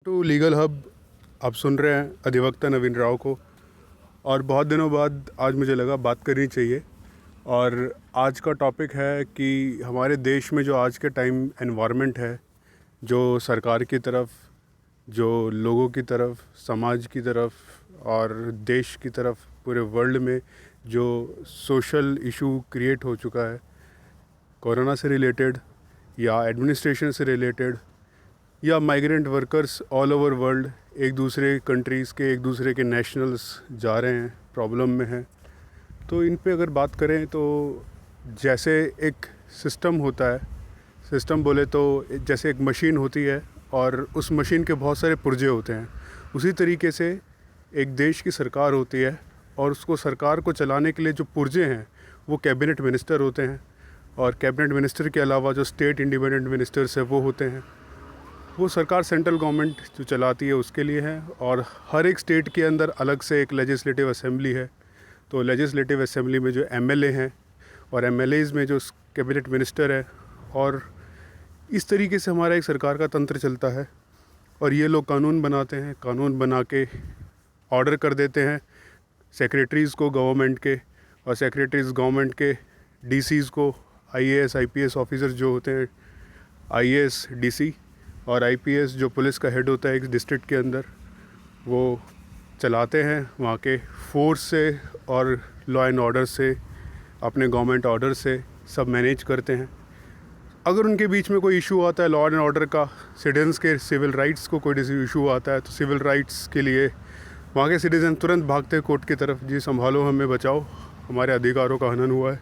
To legal hub. आप सुन रहे हैं अधिवक्ता नवीन राव को। और बहुत दिनों बाद आज मुझे लगा बात करनी चाहिए। और आज का टॉपिक है कि हमारे देश में जो आज के टाइम एनवायरनमेंट है, जो सरकार की तरफ, जो लोगों की तरफ, समाज की तरफ और देश की तरफ, पूरे वर्ल्ड में जो सोशल इशू क्रिएट हो चुका है, कोरोना से रिलेटेड या एडमिनिस्ट्रेशन से रिलेटेड या migrant workers all over world एक दूसरे कंट्रीज़ के, एक दूसरे के नेशनल्स जा रहे हैं, प्रॉब्लम में हैं। तो इन पे अगर बात करें तो जैसे एक सिस्टम होता है, सिस्टम बोले तो जैसे एक मशीन होती है और उस मशीन के बहुत सारे पुर्जे होते हैं, उसी तरीके से एक देश की सरकार होती है और उसको सरकार को चलाने के लिए जो पुर्जे हैं वो कैबिनेट मिनिस्टर होते हैं। और कैबिनेट मिनिस्टर के अलावा जो स्टेट इंडिपेंडेंट मिनिस्टर्स है वो होते हैं। वो सरकार सेंट्रल गवर्नमेंट जो चलाती है उसके लिए है। और हर एक स्टेट के अंदर अलग से एक लेजिस्लेटिव असेंबली है। तो लेजिस्लेटिव असेंबली में जो एमएलए हैं और एमएलएज़ में जो कैबिनेट मिनिस्टर है, और इस तरीके से हमारा एक सरकार का तंत्र चलता है। और ये लोग कानून बनाते हैं, कानून बना के ऑर्डर कर देते हैं सेक्रेटरीज़ को गवर्नमेंट के, और सेक्रेटरीज़ गवर्नमेंट के डीसीज़ को, आईएएस आईपीएस ऑफिसर जो होते हैं, आईएएस डीसी और आईपीएस जो पुलिस का हेड होता है एक डिस्ट्रिक्ट के अंदर, वो चलाते हैं वहाँ के फोर्स से और लॉ एंड ऑर्डर से, अपने गवर्नमेंट ऑर्डर से सब मैनेज करते हैं। अगर उनके बीच में कोई इशू आता है लॉ एंड ऑर्डर का, सिटीजन्स के सिविल राइट्स को कोई इशू आता है, तो सिविल राइट्स के लिए वहाँ के सिटीज़न तुरंत भागते हैं कोर्ट की तरफ, जी संभालो, हमें बचाओ, हमारे अधिकारों का हनन हुआ है।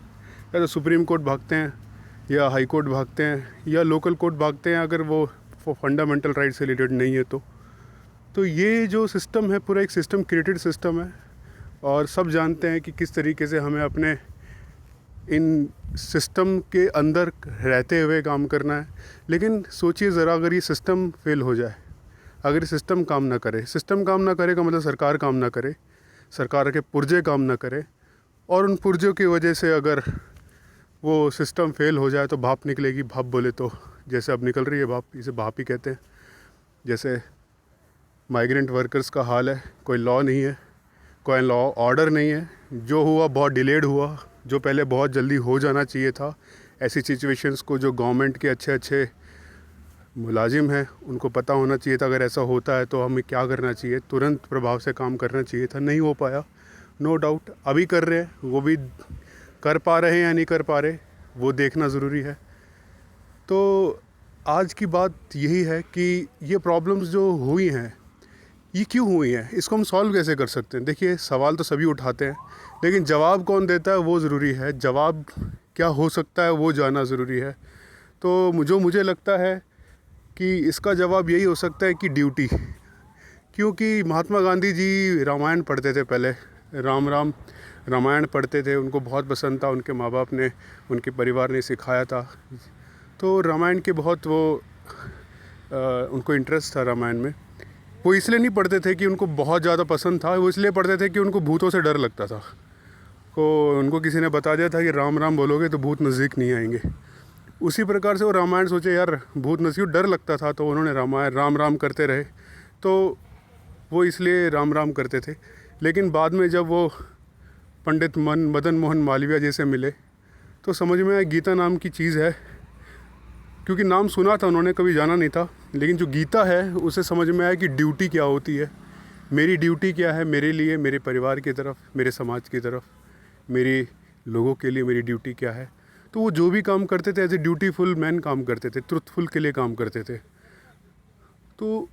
या तो सुप्रीम कोर्ट भागते हैं, या हाई कोर्ट भागते हैं, या लोकल कोर्ट भागते हैं अगर वो फंडामेंटल राइट से रिलेटेड नहीं है तो ये जो सिस्टम है पूरा एक सिस्टम क्रिएटेड सिस्टम है। और सब जानते हैं कि किस तरीके से हमें अपने इन सिस्टम के अंदर रहते हुए काम करना है। लेकिन सोचिए ज़रा, अगर ये सिस्टम फेल हो जाए, अगर ये सिस्टम काम ना करे, सिस्टम काम ना करे का मतलब सरकार काम ना करे, सरकार के पुर्जे काम ना करे, और उन पुर्जों की वजह से अगर वो सिस्टम फेल हो जाए तो भाप निकलेगी। भाप बोले तो जैसे अब निकल रही है भाप, इसे भाप ही कहते हैं। जैसे माइग्रेंट वर्कर्स का हाल है, कोई लॉ नहीं है, कोई लॉ ऑर्डर नहीं है, जो हुआ बहुत डिलेड हुआ, जो पहले बहुत जल्दी हो जाना चाहिए था। ऐसी सिचुएशंस को जो गवर्नमेंट के अच्छे अच्छे मुलाजिम हैं उनको पता होना चाहिए था, अगर ऐसा होता है तो हमें क्या करना चाहिए, तुरंत प्रभाव से काम करना चाहिए था। नहीं हो पाया, नो डाउट। अभी कर रहे हैं, वो भी कर पा रहे हैं या नहीं कर पा रहे वो देखना ज़रूरी है। तो आज की बात यही है कि ये प्रॉब्लम्स जो हुई हैं ये क्यों हुई हैं, इसको हम सॉल्व कैसे कर सकते हैं। देखिए, सवाल तो सभी उठाते हैं, लेकिन जवाब कौन देता है वो ज़रूरी है। जवाब क्या हो सकता है वो जानना ज़रूरी है। तो जो मुझे लगता है कि इसका जवाब यही हो सकता है कि ड्यूटी। क्योंकि महात्मा गांधी जी रामायण पढ़ते थे पहले, राम राम रामायण पढ़ते थे, उनको बहुत पसंद था, उनके माँ बाप ने, उनके परिवार ने सिखाया था। तो रामायण के बहुत उनको इंटरेस्ट था रामायण में। वो इसलिए नहीं पढ़ते थे कि उनको बहुत ज़्यादा पसंद था, वो इसलिए पढ़ते थे कि उनको भूतों से डर लगता था। तो उनको किसी ने बता दिया था कि राम राम बोलोगे तो भूत नज़दीक नहीं आएंगे। उसी प्रकार से वो रामायण सोचे, यार भूत नज़दीक डर लगता था, तो उन्होंने रामायण राम राम करते रहे। तो वो इसलिए राम राम करते थे। लेकिन बाद में जब वो पंडित मदन मोहन मालवीय जैसे मिले तो समझ में आया गीता नाम की चीज़ है। क्योंकि नाम सुना था उन्होंने, कभी जाना नहीं था, लेकिन जो गीता है उसे समझ में आया कि ड्यूटी क्या होती है, मेरी ड्यूटी क्या है, मेरे लिए, मेरे परिवार की तरफ, मेरे समाज की तरफ, मेरे लोगों के लिए मेरी ड्यूटी क्या है। तो वो जो भी काम करते थे एज ए ड्यूटीफुल मैन काम करते थे, ट्रुथफुल के लिए काम करते थे। तो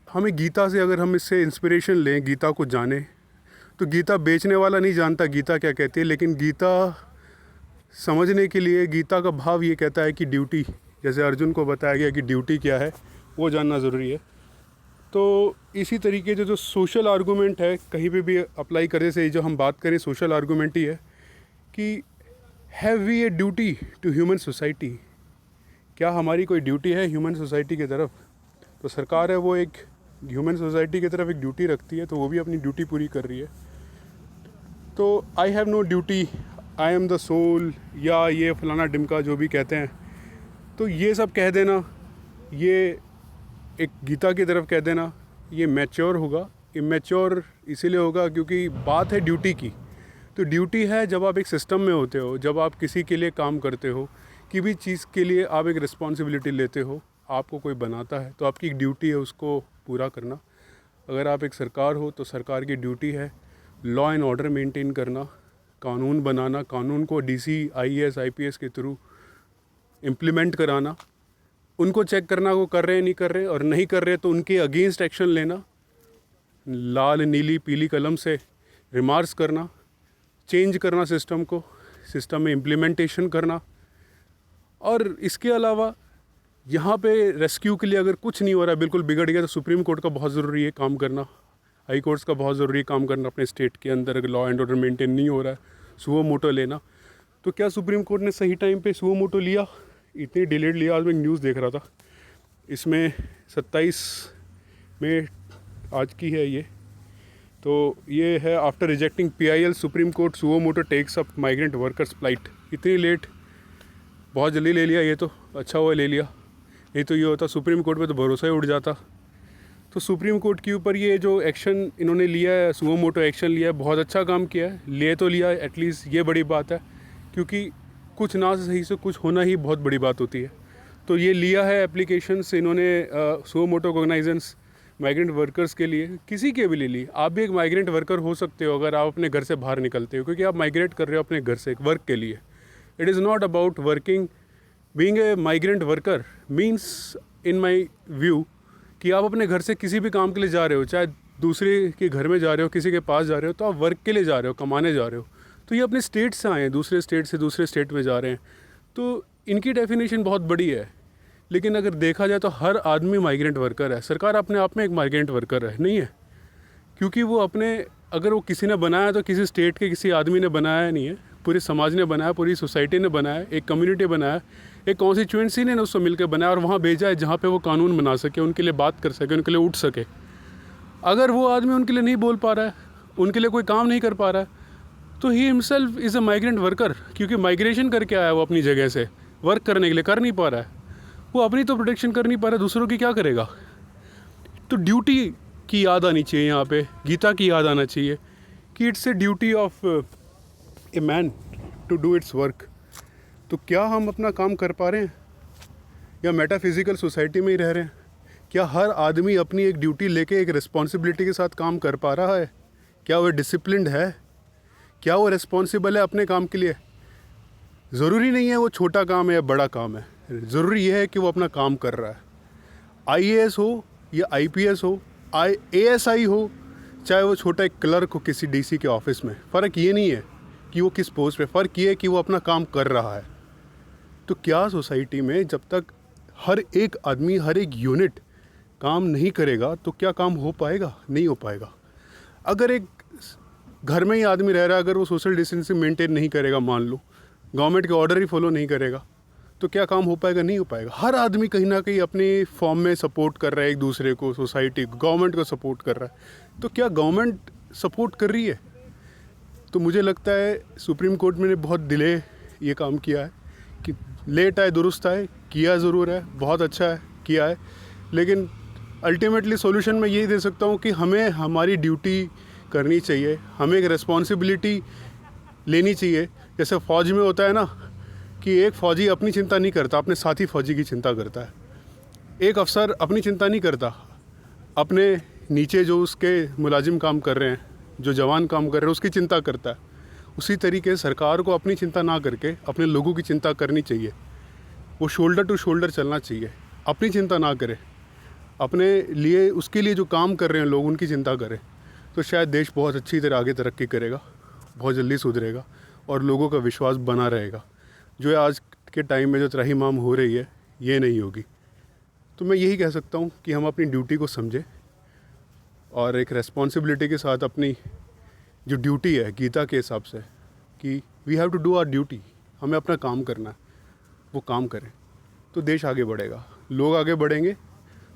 हमें गीता से, अगर हम इससे इंस्पिरेशन लें, गीता को जाने, तो गीता बेचने वाला नहीं जानता गीता क्या कहती है, लेकिन गीता समझने के लिए गीता का भाव ये कहता है कि ड्यूटी, जैसे अर्जुन को बताया गया कि ड्यूटी क्या है वो जानना ज़रूरी है। तो इसी तरीके से जो सोशल आर्गूमेंट है कहीं पे भी अप्लाई करने से, जो हम बात करें सोशल आर्गूमेंट ही है कि have we a duty to human society, क्या हमारी कोई ड्यूटी है ह्यूमन सोसाइटी की तरफ। तो सरकार है वो एक ह्यूमन सोसाइटी की तरफ एक ड्यूटी रखती है, तो वो भी अपनी ड्यूटी पूरी कर रही है। तो I have no duty, I am the soul, या ये फलाना डिमका जो भी कहते हैं, तो ये सब कह देना ये एक गीता की तरफ कह देना ये मैच्योर होगा, इमेच्योर इसीलिए होगा क्योंकि बात है ड्यूटी की। तो ड्यूटी है जब आप एक सिस्टम में होते हो, जब आप किसी के लिए काम करते हो, किसी भी चीज़ के लिए आप एक रिस्पॉन्सिबिलिटी लेते हो, आपको कोई बनाता है तो आपकी एक ड्यूटी है उसको पूरा करना। अगर आप एक सरकार हो तो सरकार की ड्यूटी है लॉ एंड ऑर्डर मेंटेन करना, कानून बनाना, कानून को डीसी, आईएएस, आईपीएस के थ्रू इम्प्लीमेंट कराना, उनको चेक करना वो कर रहे हैं नहीं कर रहे, और नहीं कर रहे तो उनके अगेंस्ट एक्शन लेना, लाल नीली पीली कलम से रिमार्क्स करना, चेंज करना सिस्टम को, सिस्टम में इम्प्लीमेंटेशन करना। और इसके अलावा यहाँ पे रेस्क्यू के लिए अगर कुछ नहीं हो रहा है, बिल्कुल बिगड़ गया, तो सुप्रीम कोर्ट का बहुत ज़रूरी है काम करना, हाई कोर्ट्स का बहुत ज़रूरी काम करना अपने स्टेट के अंदर। अगर लॉ एंड ऑर्डर मेंटेन नहीं हो रहा है, सुओ मोटो लेना। तो क्या सुप्रीम कोर्ट ने सही टाइम पे सुओ मोटो लिया? इतनी डिलेड लिया। आज मैं न्यूज़ देख रहा था, इसमें 27 में आज की है ये, तो ये है after rejecting PIL supreme court suo motu takes up migrant workers plight. इतनी लेट, बहुत जल्दी ले लिया, ये तो अच्छा हुआ ले लिया, नहीं तो ये होता सुप्रीम कोर्ट पे तो भरोसा ही उड़ जाता। तो सुप्रीम कोर्ट के ऊपर ये जो एक्शन इन्होंने लिया है, सुओ मोटो एक्शन लिया है, बहुत अच्छा काम किया है। ले तो लिया एटलीस्ट, ये बड़ी बात है, क्योंकि कुछ ना सही से कुछ होना ही बहुत बड़ी बात होती है। तो ये लिया है एप्लीकेशंस इन्होंने सुओ मोटो कोगनाइजेंस माइग्रेंट वर्कर्स के लिए, किसी के भी ले ली। आप भी एक माइग्रेंट वर्कर हो सकते हो अगर आप अपने घर से बाहर निकलते हो, क्योंकि आप माइग्रेट कर रहे हो अपने घर से एक वर्क के लिए। It is not about working, being a migrant worker means in my view कि आप अपने घर से किसी भी काम के लिए जा रहे हो, चाहे दूसरे के घर में जा रहे हो, किसी के पास जा रहे हो, तो आप वर्क के लिए जा रहे हो, कमाने जा रहे हो। तो ये अपने स्टेट से आए हैं, दूसरे स्टेट से दूसरे स्टेट में जा रहे हैं, तो इनकी डेफिनेशन बहुत बड़ी है। लेकिन अगर देखा जाए तो हर आदमी माइग्रेंट वर्कर है। सरकार अपने आप में एक माइग्रेंट वर्कर है, नहीं है? क्योंकि वो अपने, अगर वो किसी ने बनाया तो किसी स्टेट के किसी आदमी ने बनाया नहीं है, पूरे समाज ने बनाया, पूरी सोसाइटी ने बनाया, एक कम्युनिटी बनाया, एक कॉन्स्टिट्यूएंसी ने उसको मिलकर बनाया और वहाँ भेजा है जहाँ पे वो कानून बना सके, उनके लिए बात कर सके, उनके लिए उठ सके। अगर वो आदमी उनके लिए नहीं बोल पा रहा है, उनके लिए कोई काम नहीं कर पा रहा है, तो he himself is a migrant worker, क्योंकि माइग्रेशन करके आया वो अपनी जगह से, वर्क करने के लिए कर नहीं पा रहा है। वो अपनी तो प्रोटेक्शन कर नहीं पा रहा, दूसरों की क्या करेगा? तो ड्यूटी की याद आनी चाहिए यहाँ पे, गीता की याद आना चाहिए कि it's a duty of a man to do its work. तो क्या हम अपना काम कर पा रहे हैं या मेटाफिजिकल सोसाइटी में ही रह रहे हैं? क्या हर आदमी अपनी एक ड्यूटी लेके एक रिस्पॉन्सिबिलिटी के साथ काम कर पा रहा है? क्या वो डिसिप्लिन्ड है? क्या वो रिस्पॉन्सिबल है अपने काम के लिए? ज़रूरी नहीं है वो छोटा काम है या बड़ा काम है, ज़रूरी ये है कि वो अपना काम कर रहा है। IAS हो या IPS हो, ASI हो, चाहे वो छोटा एक क्लर्क हो किसी DC के ऑफिस में, फ़र्क ये नहीं है कि वो किस पोस्ट पे, फ़र्क ये है कि वो अपना काम कर रहा है। तो क्या सोसाइटी में जब तक हर एक आदमी, हर एक यूनिट काम नहीं करेगा तो क्या काम हो पाएगा? नहीं हो पाएगा। अगर एक घर में ही आदमी रह रहा है, अगर वो सोशल डिस्टेंसिंग मेंटेन नहीं करेगा, मान लो गवर्नमेंट के ऑर्डर ही फॉलो नहीं करेगा, तो क्या काम हो पाएगा? नहीं हो पाएगा। हर आदमी कहीं ना कहीं अपनी फॉर्म में सपोर्ट कर रहा है एक दूसरे को, सोसाइटी को, गवर्नमेंट को सपोर्ट कर रहा है। तो क्या गवर्नमेंट सपोर्ट कर रही है? तो मुझे लगता है सुप्रीम कोर्ट में ने बहुत डिले ये काम किया है कि लेट आए दुरुस्त आए, किया ज़रूर है, बहुत अच्छा है किया है, लेकिन अल्टीमेटली सॉल्यूशन मैं यही दे सकता हूँ कि हमें हमारी ड्यूटी करनी चाहिए, हमें एक रिस्पॉन्सिबिलिटी लेनी चाहिए। जैसे फ़ौज में होता है ना कि एक फ़ौजी अपनी चिंता नहीं करता, अपने साथी फ़ौजी की चिंता करता है। एक अफसर अपनी चिंता नहीं करता, अपने नीचे जो उसके मुलाजिम काम कर रहे हैं, जो जवान काम कर रहे हैं, उसकी चिंता करता है। उसी तरीके सरकार को अपनी चिंता ना करके अपने लोगों की चिंता करनी चाहिए। वो शोल्डर टू शोल्डर चलना चाहिए, अपनी चिंता ना करे, अपने लिए, उसके लिए जो काम कर रहे हैं लोग, उनकी चिंता करें। तो शायद देश बहुत अच्छी तरह आगे तरक्की करेगा, बहुत जल्दी सुधरेगा और लोगों का विश्वास बना रहेगा। जो है आज के टाइम में जो त्राहिमाम हो रही है, ये नहीं होगी। तो मैं यही कह सकता हूँ कि हम अपनी ड्यूटी को समझें और एक रेस्पॉन्सिबिलिटी के साथ अपनी जो ड्यूटी है गीता के हिसाब से कि we have to do our duty, हमें अपना काम करना है, वो काम करें तो देश आगे बढ़ेगा, लोग आगे बढ़ेंगे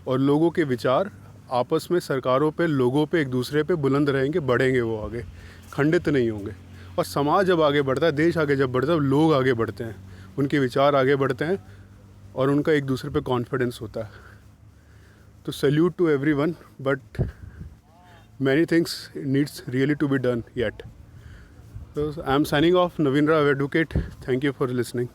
और लोगों के विचार आपस में, सरकारों पे, लोगों पे, एक दूसरे पे बुलंद रहेंगे, बढ़ेंगे, वो आगे खंडित नहीं होंगे। और समाज जब आगे बढ़ता है, देश आगे जब बढ़ता है, लोग आगे बढ़ते हैं, उनके विचार आगे बढ़ते हैं और उनका एक दूसरे पे कॉन्फिडेंस होता है। तो salute to everyone, but many things needs really to be done yet. So I am signing off, Naveen Rao, advocate. Thank you for listening.